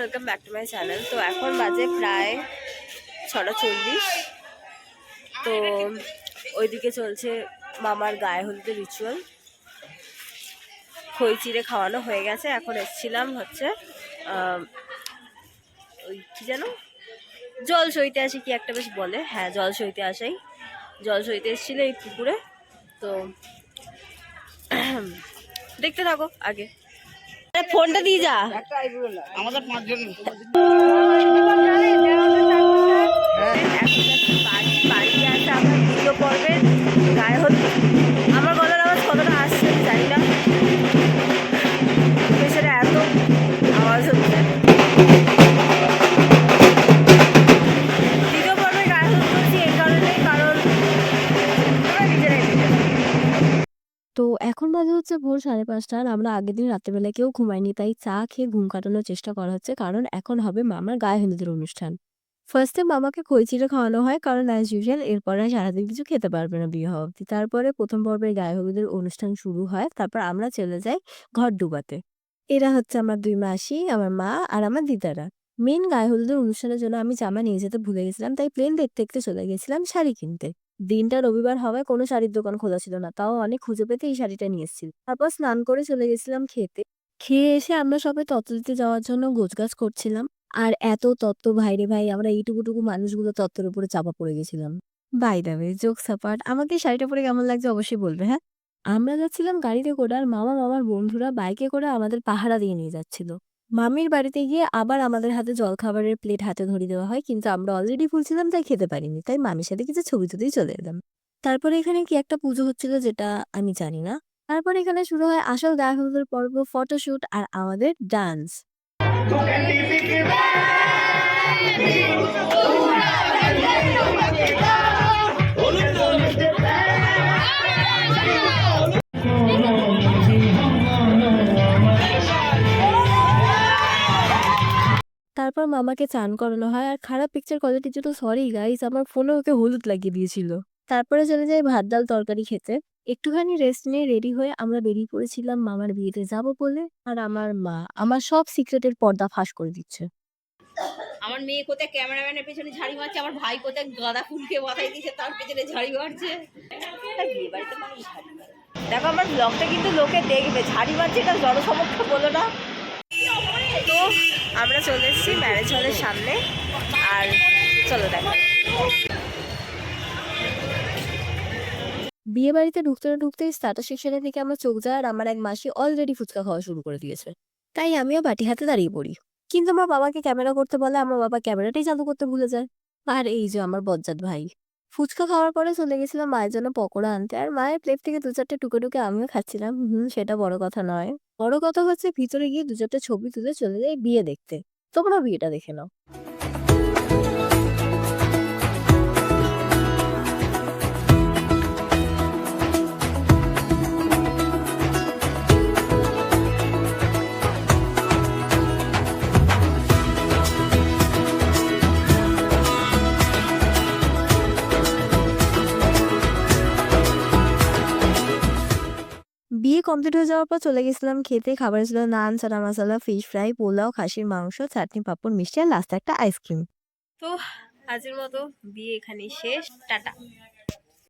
Welcome back to my channel. তো এখন বাজে প্রায় 6:40। তো ওইদিকে চলছে মামার গায়ে হলুদের রিচুয়াল। খই চিড়ে খাওয়ানো হয়ে গেছে। এখন এসছিলাম হচ্ছে ওই কি যেন জল সইতে আসে কি একটা বেশ বলে, হ্যাঁ জল সইতে আসাই, জল সইতে এসেছিল এই পুকুরে। তো দেখতে থাকো আগে, ফোনটা দিয়ে যা। আমাদের 5 জন বাড়ি আছে আমার দ্বিতীয় পর্বের গায়ে হলুদ। আমার গলার আওয়াজ কতটা আসছে জানি না, পেছনে এত আওয়াজ হচ্ছে। দ্বিতীয় পর্বের গায়ে হলুদ করছি এই কারণে, কারণ নিজেরাই তো এখন বাজে হচ্ছে ভোর 5:30 আর আমরা আগের দিন রাত্রেবেলা কেউ ঘুমাইনি, তাই চা খেয়ে ঘুম কাটানোর চেষ্টা করা হচ্ছে, কারণ এখন হবে মামার গায়ে হলুদের অনুষ্ঠান। ফার্স্টে মামাকে খই চিড়ে খাওয়ানো হয়, কারণ অ্যাজ ইউজুয়াল এরপরে সারাদিন কিছু খেতে পারবে না বিয়ে হওয়া অব্দি। তারপরে প্রথম পর্বের গায়ে হলুদের অনুষ্ঠান শুরু হয়, তারপর আমরা চলে যাই ঘর ডুবাতে। এরা হচ্ছে আমার 2 মাসি, আমার মা আর আমার দিদারা। মেন গায়ে হলুদের অনুষ্ঠানের জন্য আমি জামা নিয়ে যেতে ভুলে গেছিলাম, তাই প্লেন দেখতে দেখতে চলে গেছিলাম শাড়ি কিনতে। দিনটা রবিবার হওয়ায় কোনো শাড়ির দোকান খোলা ছিল না, তাও অনেক খুঁজে পেতে এই শাড়িটা নিয়ে এসেছি। তারপর স্নান করে চলে গেছিলাম খেতে। খেয়ে এসে আমরা সবাই তত্ত্ব দিতে যাওয়ার জন্য গোছগাছ করছিলাম। আর এত তত্ত্ব ভাই রে ভাই, আমরা এইটুকুটুকু মানুষগুলো তত্ত্বের উপরে চাপা পড়ে গেছিলাম। By the way, jokes apart, আমাকে এই শাড়িটা পরে কেমন লাগছে অবশ্যই বলবে, হ্যাঁ? আমরা যাচ্ছিলাম গাড়িতে করে, আর মামা মামার বন্ধুরা বাইকে করে আমাদের পাহারা দিয়ে নিয়ে যাচ্ছিল। মামির বাড়িতে গিয়ে আবার আমাদের হাতে জলখাবারের প্লেট হাতে ধরিয়ে দেওয়া হয়, কিন্তু আমরা অলরেডি ফুল ছিলাম তাই খেতে পারিনি, তাই মামির সাথে কিছু ছবি তুলেই চলে এলাম। তারপরে এখানে কি একটা পুজো হচ্ছিল যেটা আমি জানি না। তারপরে এখানে শুরু হয় আসল গায়ে হলুদের পর্ব, ফটোশুট আর আমাদের ডান্স। তারপর মামাকে চান করানো হয়, আর খারাপ পিকচার কোয়ালিটির জন্য সরি গাইস, আমার ফোনে ওকে হলুদ লাগিয়ে দিয়েছিল। তারপরে চলে যাই ভাত ডাল তরকারি খেতে। একটুখানি রেস্ট নিয়ে রেডি হয়ে আমরা বেরিয়ে পড়েছিলাম মামার বিয়েতে যাব বলে। আর আমার মা আমার সব সিক্রেটের পর্দা ফাঁস করে দিচ্ছে। আমার মেয়ে কোথায় ক্যামেরাম্যানের পেছনে ঝাড়ি মারছে, আমার ভাই কোথায় গাঁদা ফুলকে মাথায় দিয়েছে তার পেছনে ঝাড়ি মারছে। বিয়ে বাড়িতে মানুষ ঝাড়ি মারে। দেখো আমার ব্লগটা কিন্তু লোকে দেখবে, ঝাড়ি মারছে এটা জনসমক্ষ বলো না। তো আমরা চলে এসেছি ম্যারেজ হলের সামনে, আর চলো দেখো। বিয়ে বাড়িতে ঢুকতে না ঢুকতেই স্টার্টার সেকশনে থেকে আমার চোখ যায়, আর আমার এক মাসি অলরেডি ফুচকা খাওয়া শুরু করে দিয়েছে। তাই আমিও বাটি হাতে দাঁড়িয়ে পড়ি, কিন্তু আমার বাবাকে ক্যামেরা করতে বলে আমার বাবা ক্যামেরাটাই চালু করতে ভুলে যায়। আর এই যে আমার বজ্জাত ভাই। ফুচকা খাওয়ার পরে চলে গেছিলাম মায়ের জন্য পকোড়া আনতে, আর মায়ের প্লেট থেকে 2-4টে টুকে টুকে আমিও খাচ্ছিলাম। সেটা বড় কথা নয়, বড় কথা হচ্ছে ভিতরে গিয়ে 2-4টে ছবি তুলে চলে যাই বিয়ে দেখতে। তোমরা বিয়েটা দেখে নাও। বিয়ে কমপ্লিট হয়ে যাওয়ার পর চলে গেছিলাম খেতে। খাবারে ছিল নান, চানা মশলা, ফিশ ফ্রাই, পোলাও, খাসির মাংস, চাটনি, পাঁপড়, মিষ্টি আর লাস্টে একটা আইসক্রিম। তো আজকের মতো বিয়ে এখানেই শেষ, টাটা।